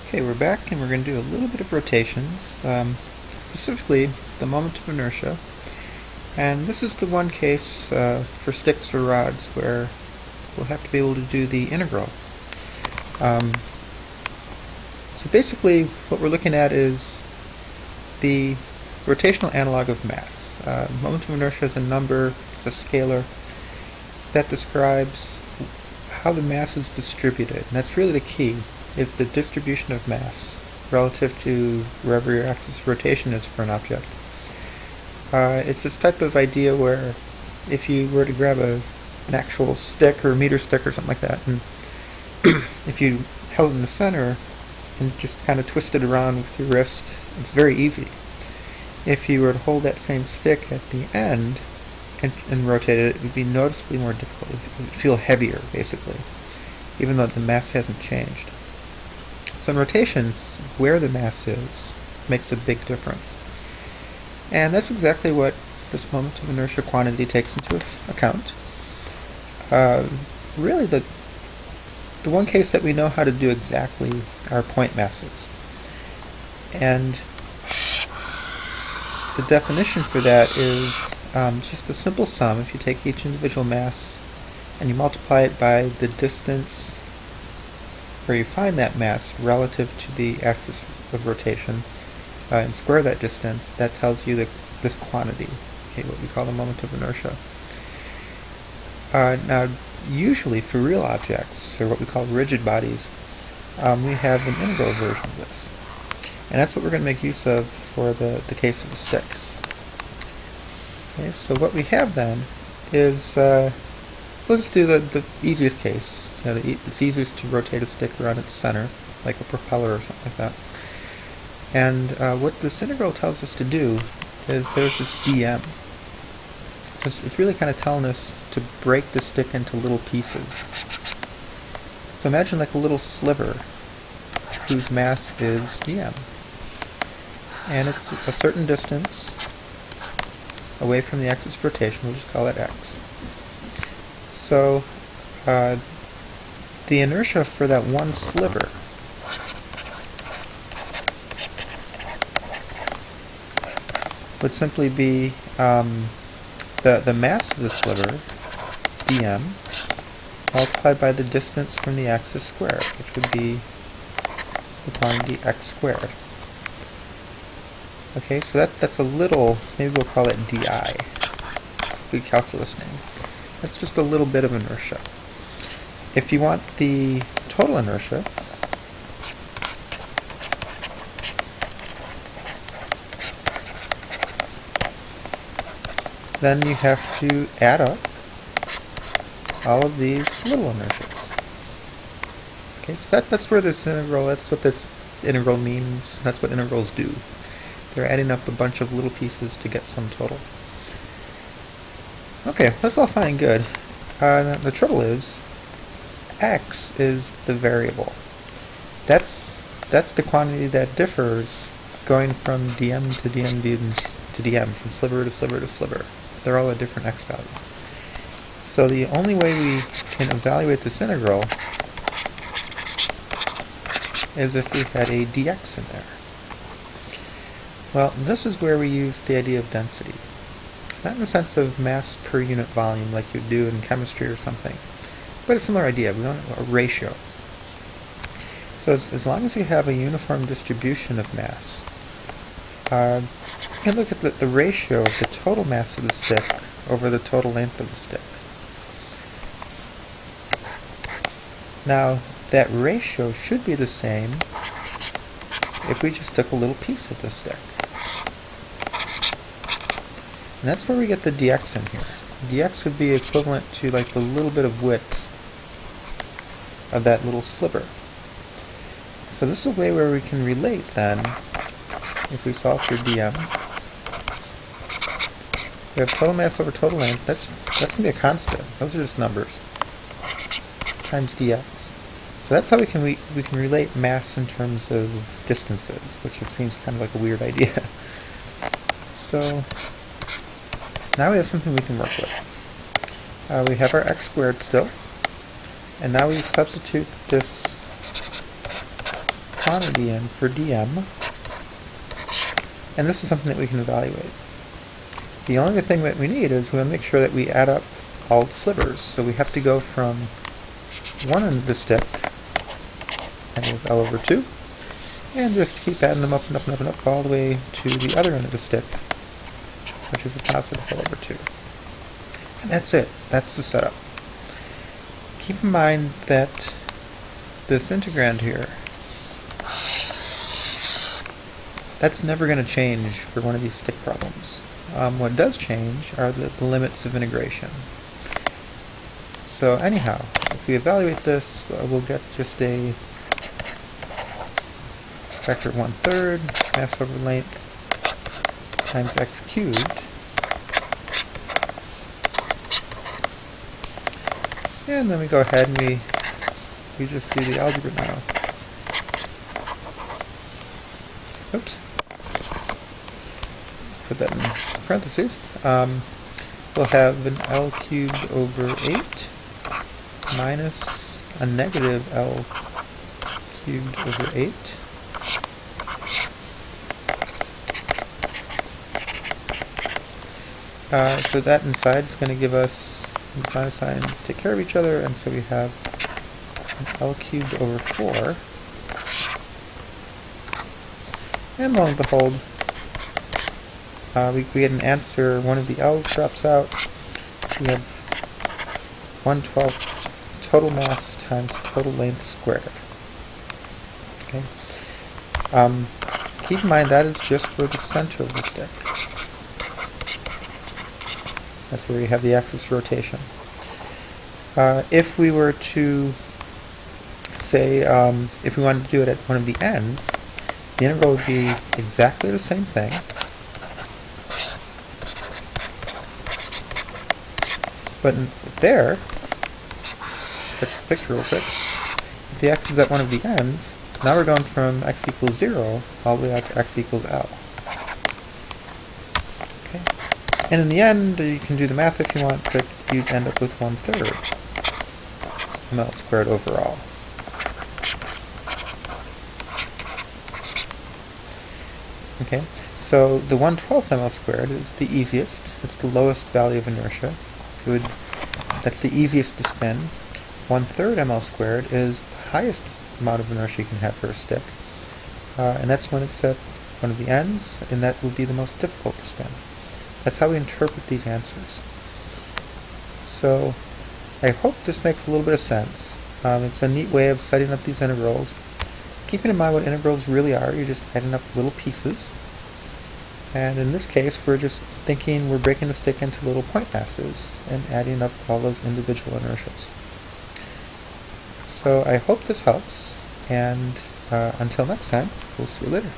Okay, we're back and we're going to do a little bit of rotations, specifically the moment of inertia. And this is the one case for sticks or rods where we'll have to be able to do the integral. So basically what we're looking at is the rotational analog of mass. Moment of inertia is a number, it's a scalar, that describes how the mass is distributed. And that's really the key, is the distribution of mass relative to wherever your axis of rotation is for an object. It's this type of idea where if you were to grab an actual stick or a meter stick or something like that, and if you held it in the center and just kind of twist it around with your wrist, it's very easy. If you were to hold that same stick at the end and rotate it, it would be noticeably more difficult. It would feel heavier, basically, even though the mass hasn't changed. So in rotations, where the mass is makes a big difference. And that's exactly what this moment of inertia quantity takes into account. Really, the one case that we know how to do exactly are point masses. And the definition for that is just a simple sum. If you take each individual mass and you multiply it by the distance where you find that mass relative to the axis of rotation, and square that distance, that tells you this quantity, okay, what we call the moment of inertia. Now, usually for real objects, or what we call rigid bodies, we have an integral version of this. And that's what we're going to make use of for the case of the stick. Okay, so what we have then is, we'll just do the easiest case. You know, it's easiest to rotate a stick around its center, like a propeller or something like that. And what this integral tells us to do is there's this dm. So it's really kind of telling us to break the stick into little pieces. So imagine like a little sliver whose mass is dm. And it's a certain distance away from the axis of rotation. We'll just call it x. So the inertia for that one sliver would simply be the mass of the sliver, dm, multiplied by the distance from the axis squared, which would be the quantity x squared. Okay, so that's a little, maybe we'll call it di, good calculus name. That's just a little bit of inertia. If you want the total inertia, then you have to add up all of these little inertias. Okay, so that's where this integral, that's what this integral means, that's what integrals do. They're adding up a bunch of little pieces to get some total. Okay, that's all fine and good. The trouble is, x is the variable. That's the quantity that differs going from dm to dm to dm, from sliver to sliver to sliver. They're all at different x values. So the only way we can evaluate this integral is if we had a dx in there. Well, this is where we use the idea of density. Not in the sense of mass per unit volume like you'd do in chemistry or something, but a similar idea. We want a ratio. So as long as you have a uniform distribution of mass, you can look at the ratio of the total mass of the stick over the total length of the stick. Now, that ratio should be the same if we just took a little piece of the stick. And that's where we get the dx in here. Dx would be equivalent to like the little bit of width of that little sliver. So this is a way where we can relate then, if we solve for dm. We have total mass over total length. That's going to be a constant. Those are just numbers. Times dx. So that's how we can relate mass in terms of distances, which seems kind of like a weird idea. So now we have something we can work with. We have our x squared still, and now we substitute this quantity in for dm, and this is something that we can evaluate. The only thing that we need is we want to make sure that we add up all the slivers. So we have to go from one end of the stick, and with L over 2, and just keep adding them up and up and up and up all the way to the other end of the stick, which is a positive L over 2. And that's it. That's the setup. Keep in mind that this integrand here, that's never going to change for one of these stick problems. What does change are the limits of integration. So anyhow, if we evaluate this, we'll get just a factor of 1/3 mass over length times x cubed. And then we go ahead and we just do the algebra now. Oops. Put that in parentheses. We'll have an L cubed over 8 minus a negative L cubed over 8. So that inside is going to give us, minus signs take care of each other, and so we have an L cubed over 4. And lo and behold, we get an answer. One of the L's drops out. We have 1/12 total mass times total length squared. Okay. Keep in mind that is just for the center of the stick. That's where you have the axis rotation. If we were to say, if we wanted to do it at one of the ends, the integral would be exactly the same thing. But there, let's sketch the picture real quick. If the x is at one of the ends, now we're going from x equals 0 all the way out to x equals L. Okay. And in the end, you can do the math if you want, but you'd end up with 1/3 ml squared overall. Okay, so the 1/12 ml squared is the easiest. It's the lowest value of inertia. That's the easiest to spin. 1/3 ml squared is the highest amount of inertia you can have for a stick, and that's when it's at one of the ends, and that will be the most difficult to spin. That's how we interpret these answers. So I hope this makes a little bit of sense. It's a neat way of setting up these integrals. Keeping in mind what integrals really are, you're just adding up little pieces. And in this case, we're just thinking we're breaking the stick into little point masses and adding up all those individual inertials. So I hope this helps, and until next time, we'll see you later.